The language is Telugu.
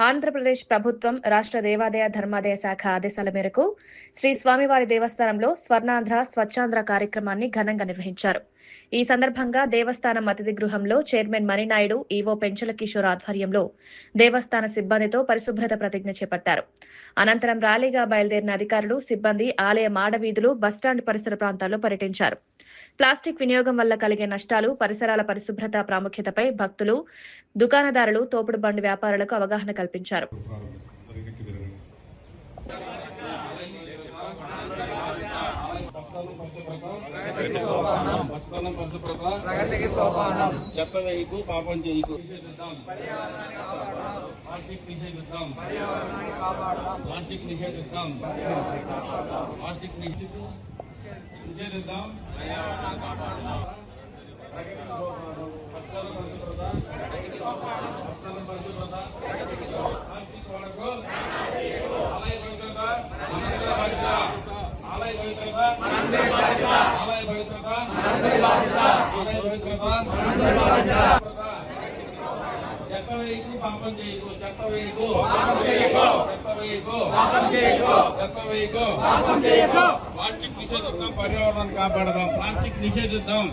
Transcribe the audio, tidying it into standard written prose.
ఆంధ్రప్రదేశ్ ప్రభుత్వం రాష్ట్ర దేవాదాయ ధర్మాదాయ శాఖ ఆదేశాల మేరకు శ్రీ స్వామివారి దేవస్థానంలో స్వర్ణాంధ్ర స్వచ్ఛాంధ్ర కార్యక్రమాన్ని ఘనంగా నిర్వహించారు. ఈ సందర్భంగా దేవస్థానం అతిథి గృహంలో చైర్మన్ మణినాయుడు, ఈవో పెంచల కిషోర్ ఆధ్వర్యంలో దేవస్థాన సిబ్బందితో పరిశుభ్రత ప్రతిజ్ఞ చేపట్టారు. అనంతరం ర్యాలీగా బయలుదేరిన అధికారులు, సిబ్బంది ఆలయ మాడవీధులు, బస్టాండ్ పరిసర ప్రాంతాల్లో పర్యటించారు. ప్లాస్టిక్ వినియోగం వల్ల కలిగే నష్టాలు, పరిసరాల పరిశుభ్రత ప్రాముఖ్యతపై భక్తులు, దుకాణదారులు, తోపుడు బండి వ్యాపారులకు అవగాహన కల్పించారు. చెత్త వేయకు, పాపం చేయకు. ప్లాస్టిక్ నిషేధిద్దాం. ప్లాస్టిక్ నిషేధిద్దాం. ప్లాస్టిక్ వాడకు. ఆలయ పవిత్రత, ఆలయ పవిత్రత, ఆలయ పవిత్రత, ఆలయ పవిత్రత. చెత్త వేయకు, పాపం చేయకు. చెత్త వేయకు, చెత్త వేయకు, చెత్త వేయకు. ప్లాస్టిక్ నిషేధిద్దాం, పర్యావరణాన్ని కాపాడదాం. ప్లాస్టిక్ నిషేధిద్దాం.